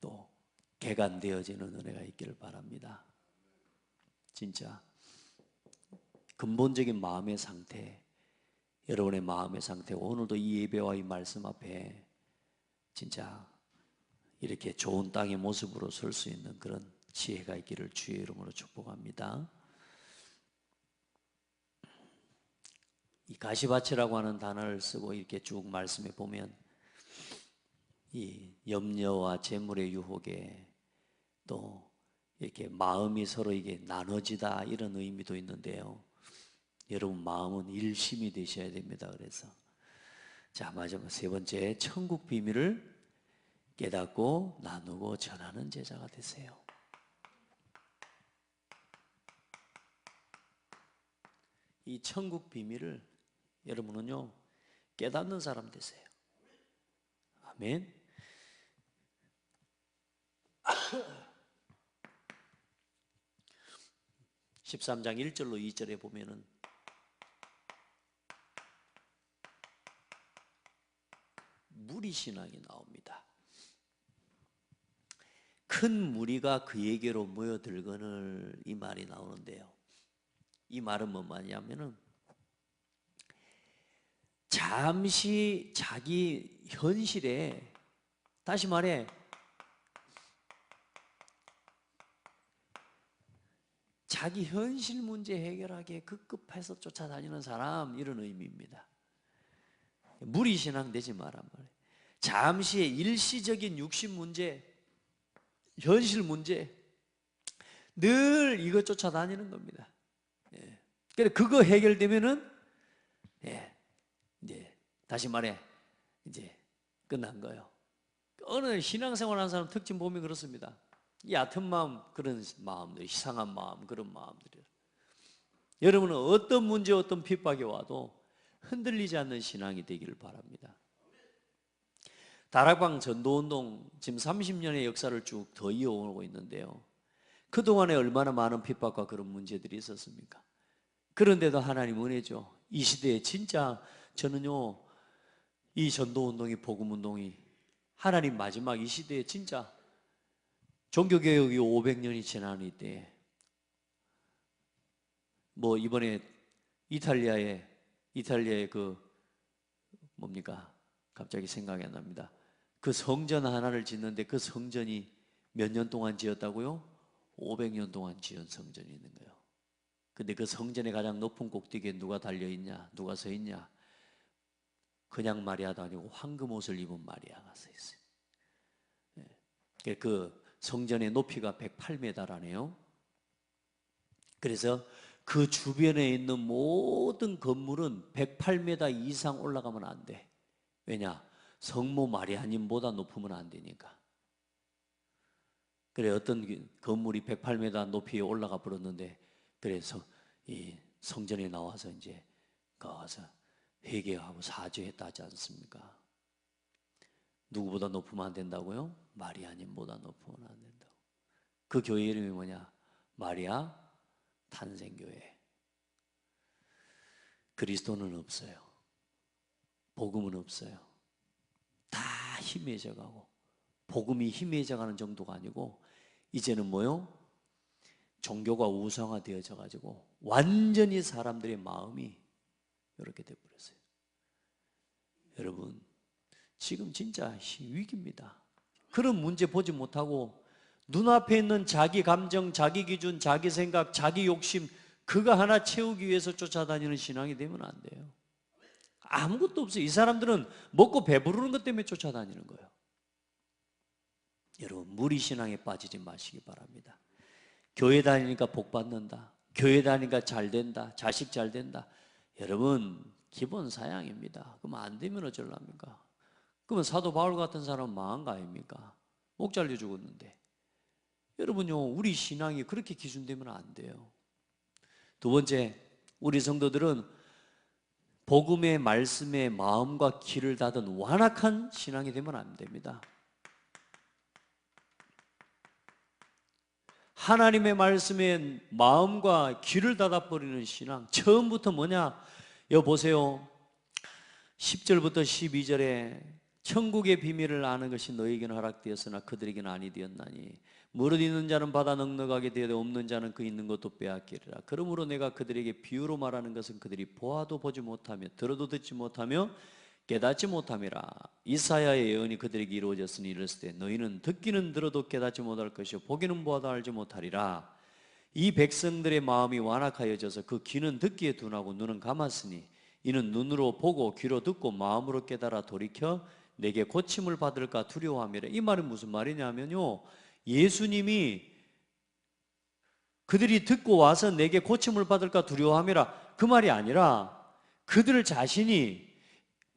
또 개간되어지는 은혜가 있기를 바랍니다. 진짜 근본적인 마음의 상태, 여러분의 마음의 상태, 오늘도 이 예배와 이 말씀 앞에 진짜 이렇게 좋은 땅의 모습으로 설 수 있는 그런 지혜가 있기를 주의 이름으로 축복합니다. 이 가시밭이라고 하는 단어를 쓰고 이렇게 쭉 말씀해 보면 이 염려와 재물의 유혹에 또 이렇게 마음이 서로 이게 나눠지다 이런 의미도 있는데요. 여러분 마음은 일심이 되셔야 됩니다. 그래서 자 마지막 세 번째, 천국 비밀을 깨닫고 나누고 전하는 제자가 되세요. 이 천국 비밀을 여러분은요 깨닫는 사람 되세요. 아멘. 13장 1절로 2절에 보면은 무리신앙이 나옵니다. 큰 무리가 그에게로 모여들거늘 이 말이 나오는데요. 이 말은 뭐 말이냐면은 잠시 자기 현실에, 다시 말해 자기 현실 문제 해결하기에 급급해서 쫓아다니는 사람, 이런 의미입니다. 무리신앙 되지 마란 말이에요. 잠시의 일시적인 육신 문제, 현실 문제, 늘 이거 쫓아다니는 겁니다. 그래 그거 해결되면은 이제 다시 말해 이제 끝난 거예요. 어느 신앙생활하는 사람 특징 보면 그렇습니다. 얕은 마음, 그런 마음들, 이상한 마음, 그런 마음들이에요. 여러분은 어떤 문제, 어떤 핍박이 와도 흔들리지 않는 신앙이 되기를 바랍니다. 다락방 전도운동 지금 30년의 역사를 쭉 더 이어오고 있는데요. 그동안에 얼마나 많은 핍박과 그런 문제들이 있었습니까? 그런데도 하나님 은혜죠. 이 시대에 진짜 저는요, 이 전도운동이, 복음운동이 하나님 마지막 이 시대에 진짜 종교개혁이 500년이 지난 이때, 뭐 이번에 이탈리아의 그 뭡니까? 갑자기 생각이 안 납니다. 그 성전 하나를 짓는데 그 성전이 몇 년 동안 지었다고요? 500년 동안 지은 성전이 있는 거예요. 근데 그 성전의 가장 높은 꼭대기에 누가 달려있냐? 누가 서 있냐? 그냥 마리아도 아니고 황금 옷을 입은 마리아가 서 있어요. 그 성전의 높이가 108m라네요. 그래서 그 주변에 있는 모든 건물은 108m 이상 올라가면 안 돼. 왜냐? 성모 마리아님보다 높으면 안 되니까. 그래 어떤 건물이 108m 높이에 올라가 버렸는데, 그래서 이 성전에 나와서 이제 가서 회개하고 사죄했다 하지 않습니까? 누구보다 높으면 안 된다고요? 마리아님보다 높으면 안 된다고. 그 교회 이름이 뭐냐? 마리아 탄생교회. 그리스도는 없어요. 복음은 없어요. 다 희미해져가고, 복음이 희미해져가는 정도가 아니고 이제는 뭐요? 종교가 우상화되어져 가지고 완전히 사람들의 마음이 이렇게 돼버렸어요. 여러분 지금 진짜 위기입니다. 그런 문제 보지 못하고 눈앞에 있는 자기 감정, 자기 기준, 자기 생각, 자기 욕심, 그거 하나 채우기 위해서 쫓아다니는 신앙이 되면 안 돼요. 아무것도 없어요. 이 사람들은 먹고 배부르는 것 때문에 쫓아다니는 거예요. 여러분, 무리신앙에 빠지지 마시기 바랍니다. 교회 다니니까 복 받는다, 교회 다니니까 잘 된다, 자식 잘 된다, 여러분 기본 사양입니다. 그럼 안 되면 어쩌랍니까? 그러면 사도 바울 같은 사람은 망한 거 아닙니까? 목 잘려 죽었는데. 여러분요, 우리 신앙이 그렇게 기준되면 안 돼요. 두 번째, 우리 성도들은 복음의 말씀에 마음과 귀를 닫은 완악한 신앙이 되면 안 됩니다. 하나님의 말씀에 마음과 귀를 닫아버리는 신앙, 처음부터 뭐냐? 여보세요, 10절부터 12절에 천국의 비밀을 아는 것이 너희에게는 허락되었으나 그들에게는 아니 되었나니 무릇 있는 자는 받아 넉넉하게 되어도 없는 자는 그 있는 것도 빼앗기리라. 그러므로 내가 그들에게 비유로 말하는 것은 그들이 보아도 보지 못하며 들어도 듣지 못하며 깨닫지 못함이라. 이사야의 예언이 그들에게 이루어졌으니 이랬을 때 너희는 듣기는 들어도 깨닫지 못할 것이요 보기는 보아도 알지 못하리라. 이 백성들의 마음이 완악하여져서 그 귀는 듣기에 둔하고 눈은 감았으니 이는 눈으로 보고 귀로 듣고 마음으로 깨달아 돌이켜 내게 고침을 받을까 두려워함이라. 이 말은 무슨 말이냐면요, 예수님이 그들이 듣고 와서 내게 고침을 받을까 두려워함이라 그 말이 아니라 그들 자신이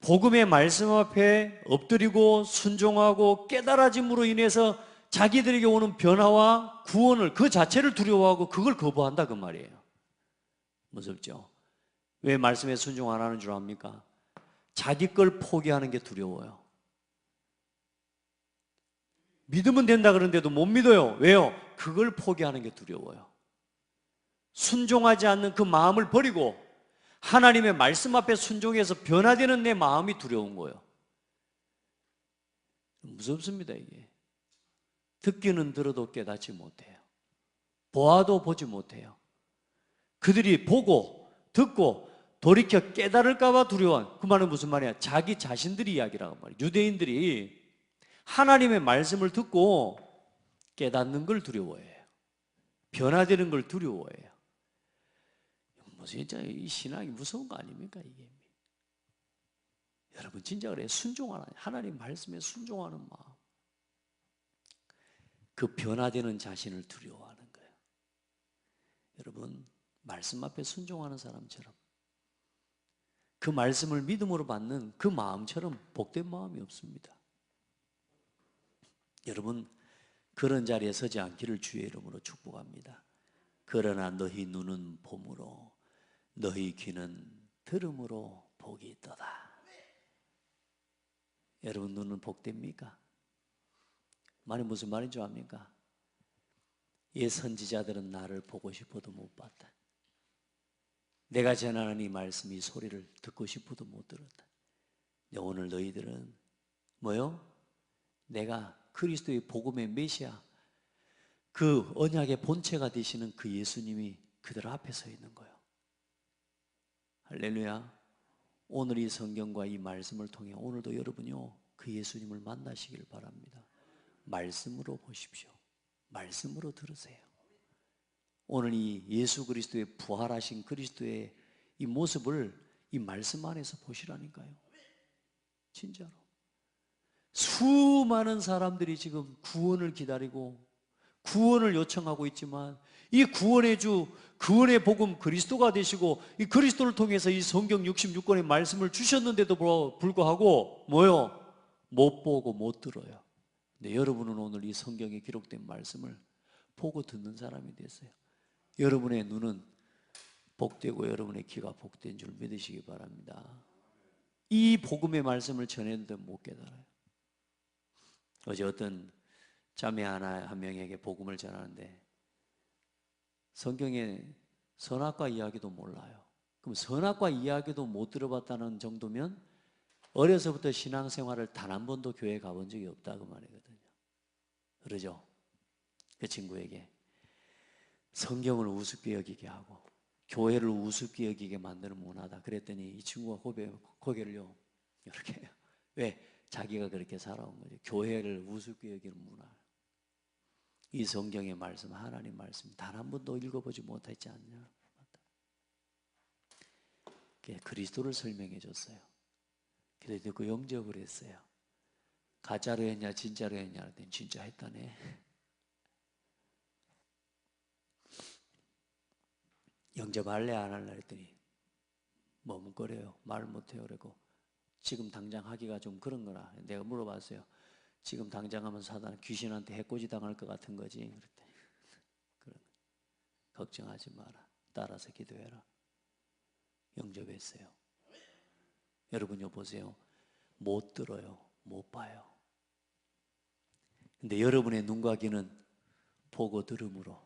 복음의 말씀 앞에 엎드리고 순종하고 깨달아짐으로 인해서 자기들에게 오는 변화와 구원을 그 자체를 두려워하고 그걸 거부한다 그 말이에요. 무섭죠? 왜 말씀에 순종 안 하는 줄 압니까? 자기 걸 포기하는 게 두려워요. 믿으면 된다 그러는데도 못 믿어요. 왜요? 그걸 포기하는 게 두려워요. 순종하지 않는 그 마음을 버리고 하나님의 말씀 앞에 순종해서 변화되는 내 마음이 두려운 거예요. 무섭습니다 이게. 듣기는 들어도 깨닫지 못해요. 보아도 보지 못해요. 그들이 보고 듣고 돌이켜 깨달을까 봐 두려워. 그 말은 무슨 말이야? 자기 자신들이 이야기라고 말이에요. 유대인들이 하나님의 말씀을 듣고 깨닫는 걸 두려워해요. 변화되는 걸 두려워해요. 진짜 이 신앙이 무서운 거 아닙니까 이게? 여러분 진짜 그래요. 순종하는, 하나님 말씀에 순종하는 마음, 그 변화되는 자신을 두려워하는 거예요. 여러분 말씀 앞에 순종하는 사람처럼, 그 말씀을 믿음으로 받는 그 마음처럼 복된 마음이 없습니다. 여러분 그런 자리에 서지 않기를 주의 이름으로 축복합니다. 그러나 너희 눈은 봄으로 너희 귀는 들음으로 복이 있도다. 여러분 눈은 복됩니까? 말이 무슨 말인 줄 압니까? 예 선지자들은 나를 보고 싶어도 못 봤다. 내가 전하는 이 말씀이 소리를 듣고 싶어도 못 들었다. 근데 오늘 너희들은 뭐요? 내가 그리스도의 복음의 메시아, 그 언약의 본체가 되시는 그 예수님이 그들 앞에 서 있는 거예요. 할렐루야. 오늘 이 성경과 이 말씀을 통해 오늘도 여러분요 그 예수님을 만나시길 바랍니다. 말씀으로 보십시오. 말씀으로 들으세요. 오늘 이 예수 그리스도의 부활하신 그리스도의 이 모습을 이 말씀 안에서 보시라니까요. 진짜로. 수많은 사람들이 지금 구원을 기다리고 구원을 요청하고 있지만 이 구원의 주, 구원의 복음 그리스도가 되시고 이 그리스도를 통해서 이 성경 66권의 말씀을 주셨는데도 불구하고 뭐요? 못 보고 못 들어요. 근데 여러분은 오늘 이 성경에 기록된 말씀을 보고 듣는 사람이 됐어요. 여러분의 눈은 복되고 여러분의 귀가 복된 줄 믿으시기 바랍니다. 이 복음의 말씀을 전했는데 못 깨달아요. 어제 어떤 자매 한 명에게 복음을 전하는데 성경의 선악과 이야기도 몰라요. 그럼 선악과 이야기도 못 들어봤다는 정도면 어려서부터 신앙생활을 단 한 번도 교회에 가본 적이 없다고 말이거든요. 그러죠? 그 친구에게 성경을 우습게 여기게 하고 교회를 우습게 여기게 만드는 문화다. 그랬더니 이 친구가 고개를요 이렇게 해요. 왜? 자기가 그렇게 살아온 거죠. 교회를 우습게 여기는 문화. 이 성경의 말씀, 하나님 말씀 단 한 번도 읽어보지 못했지 않냐? 그리스도를 설명해 줬어요. 그래서 그 영접을 했어요. 가짜로 했냐 진짜로 했냐 그랬더니 진짜 했다네. 영접할래 안 할래 했더니 머뭇거려요. 말 못해요. 그러고 지금 당장 하기가 좀 그런 거라. 내가 물어봤어요. 지금 당장 하면 사단 귀신한테 해코지 당할 것 같은 거지. 그랬더니 걱정하지 마라. 따라서 기도해라. 영접했어요. 여러분요 보세요. 못 들어요. 못 봐요. 근데 여러분의 눈과 귀는 보고 들음으로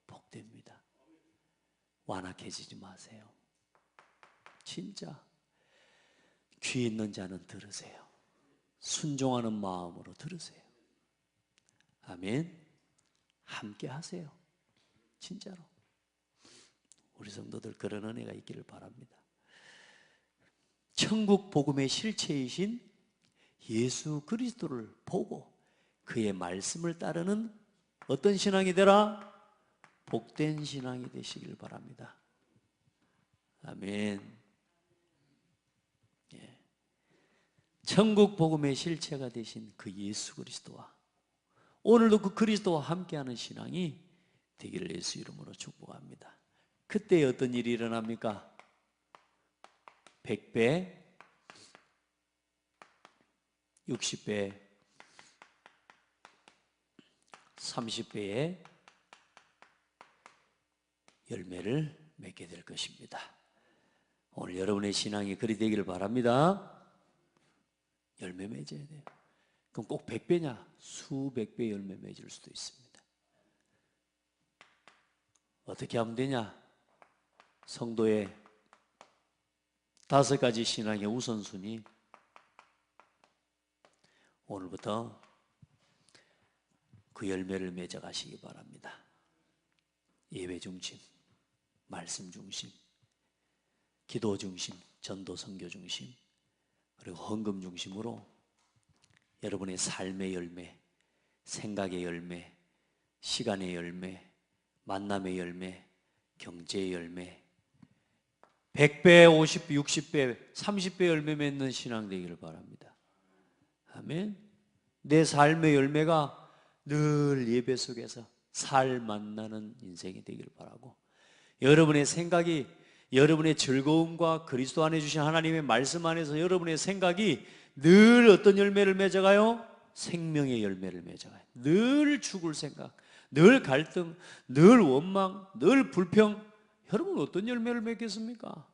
복됩니다. 완악해지지 마세요. 진짜 귀 있는 자는 들으세요. 순종하는 마음으로 들으세요. 아멘. 함께 하세요. 진짜로. 우리 성도들 그런 은혜가 있기를 바랍니다. 천국 복음의 실체이신 예수 그리스도를 보고 그의 말씀을 따르는 어떤 신앙이 되라? 복된 신앙이 되시길 바랍니다. 아멘. 예. 천국 복음의 실체가 되신 그 예수 그리스도와 오늘도 그 그리스도와 함께하는 신앙이 되기를 예수 이름으로 축복합니다. 그때 어떤 일이 일어납니까? 100배, 60배, 30배의 열매를 맺게 될 것입니다. 오늘 여러분의 신앙이 그리 되기를 바랍니다. 열매 맺어야 돼요. 그럼 꼭 100배냐? 수백 배 열매 맺을 수도 있습니다. 어떻게 하면 되냐? 성도의 5가지 신앙의 우선순위, 오늘부터 그 열매를 맺어가시기 바랍니다. 예배 중심, 말씀 중심, 기도 중심, 전도 선교 중심, 그리고 헌금 중심으로 여러분의 삶의 열매, 생각의 열매, 시간의 열매, 만남의 열매, 경제의 열매, 100배, 50배, 60배, 30배 열매 맺는 신앙 되기를 바랍니다. 아멘. 내 삶의 열매가 늘 예배 속에서 살 만나는 인생이 되기를 바라고, 여러분의 생각이, 여러분의 즐거움과 그리스도 안에 주신 하나님의 말씀 안에서 여러분의 생각이 늘 어떤 열매를 맺어가요? 생명의 열매를 맺어가요. 늘 죽을 생각, 늘 갈등, 늘 원망, 늘 불평. 여러분 어떤 열매를 맺겠습니까?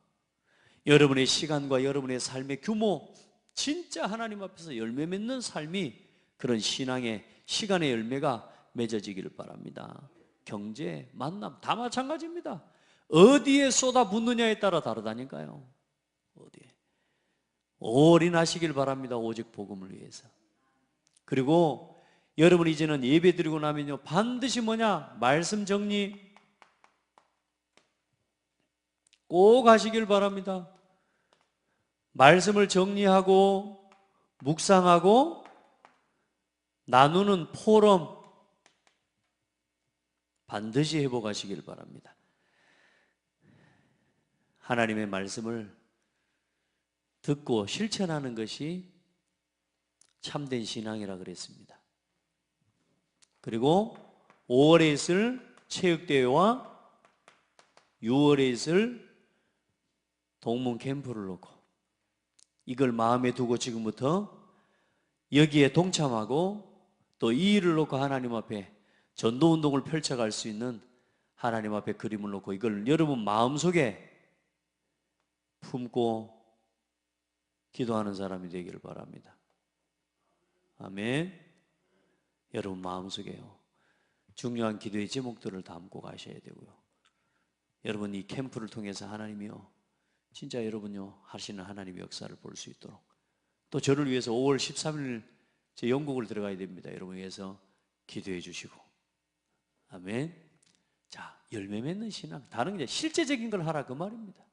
여러분의 시간과 여러분의 삶의 규모, 진짜 하나님 앞에서 열매 맺는 삶이, 그런 신앙의 시간의 열매가 맺어지기를 바랍니다. 경제, 만남 다 마찬가지입니다. 어디에 쏟아붓느냐에 따라 다르다니까요. 어디에. 올인하시길 바랍니다. 오직 복음을 위해서. 그리고 여러분 이제는 예배 드리고 나면요, 반드시 뭐냐? 말씀 정리 꼭 하시길 바랍니다. 말씀을 정리하고 묵상하고 나누는 포럼 반드시 회복하시길 바랍니다. 하나님의 말씀을 듣고 실천하는 것이 참된 신앙이라 그랬습니다. 그리고 5월에 있을 체육대회와 6월에 있을 동문 캠프를 놓고 이걸 마음에 두고 지금부터 여기에 동참하고 또 이 일을 놓고 하나님 앞에 전도운동을 펼쳐갈 수 있는 하나님 앞에 그림을 놓고 이걸 여러분 마음속에 품고 기도하는 사람이 되기를 바랍니다. 아멘. 여러분 마음속에요, 중요한 기도의 제목들을 담고 가셔야 되고요. 여러분 이 캠프를 통해서 하나님이요, 진짜 여러분요 하시는 하나님의 역사를 볼 수 있도록, 또 저를 위해서 5월 13일 제 영국을 들어가야 됩니다. 여러분 위해서 기도해 주시고. 아멘. 자, 열매 맺는 신앙, 다른 게 실제적인 걸 하라 그 말입니다.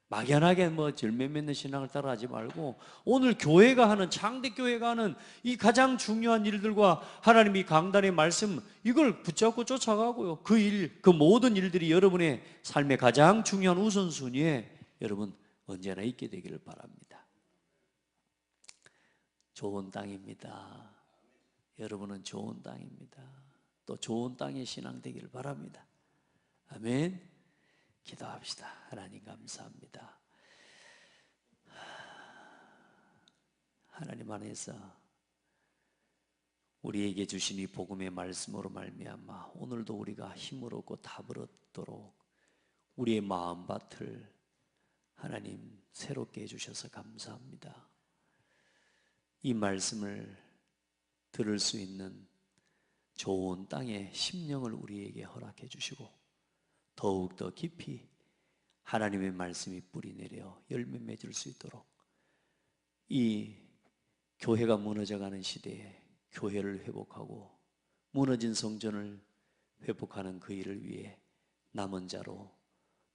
막연하게 뭐 열매 맺는 신앙을 따라하지 말고 오늘 교회가 하는, 창대교회가 하는 이 가장 중요한 일들과 하나님이 강단의 말씀, 이걸 붙잡고 쫓아가고요. 그 일, 그 모든 일들이 여러분의 삶의 가장 중요한 우선순위에 여러분 언제나 있게 되기를 바랍니다. 좋은 땅입니다. 여러분은 좋은 땅입니다. 또 좋은 땅의 신앙 되기를 바랍니다. 아멘. 기도합시다. 하나님 감사합니다. 하나님 안에서 우리에게 주신 이 복음의 말씀으로 말미암아 오늘도 우리가 힘을 얻고 답을 얻도록 우리의 마음밭을 하나님 새롭게 해주셔서 감사합니다. 이 말씀을 들을 수 있는 좋은 땅의 심령을 우리에게 허락해 주시고 더욱더 깊이 하나님의 말씀이 뿌리내려 열매 맺을 수 있도록 이 교회가 무너져가는 시대에 교회를 회복하고 무너진 성전을 회복하는 그 일을 위해 남은 자로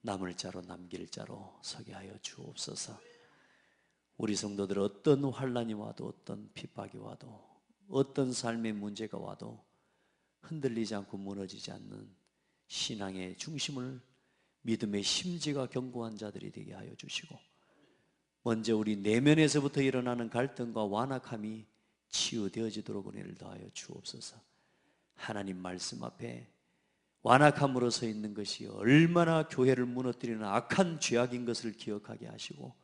남을 자로 남길 자로 서게 하여 주옵소서. 우리 성도들 어떤 환난이 와도 어떤 핍박이 와도 어떤 삶의 문제가 와도 흔들리지 않고 무너지지 않는 신앙의 중심을 믿음의 심지가 견고한 자들이 되게 하여 주시고 먼저 우리 내면에서부터 일어나는 갈등과 완악함이 치유되어지도록 은혜를 더하여 주옵소서. 하나님 말씀 앞에 완악함으로 서 있는 것이 얼마나 교회를 무너뜨리는 악한 죄악인 것을 기억하게 하시고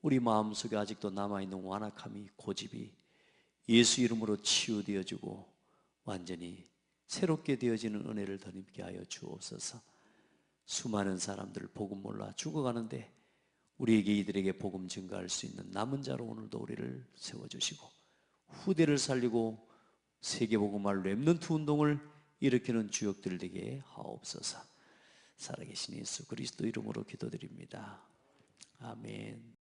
우리 마음속에 아직도 남아있는 완악함이 고집이 예수 이름으로 치유되어지고 완전히 새롭게 되어지는 은혜를 더 입게 하여 주옵소서. 수많은 사람들 복음 몰라 죽어가는데 우리에게 이들에게 복음 증거할 수 있는 남은 자로 오늘도 우리를 세워주시고 후대를 살리고 세계복음화 렘넌트 운동을 일으키는 주역들 되게 하옵소서. 살아계신 예수 그리스도 이름으로 기도드립니다. 아멘.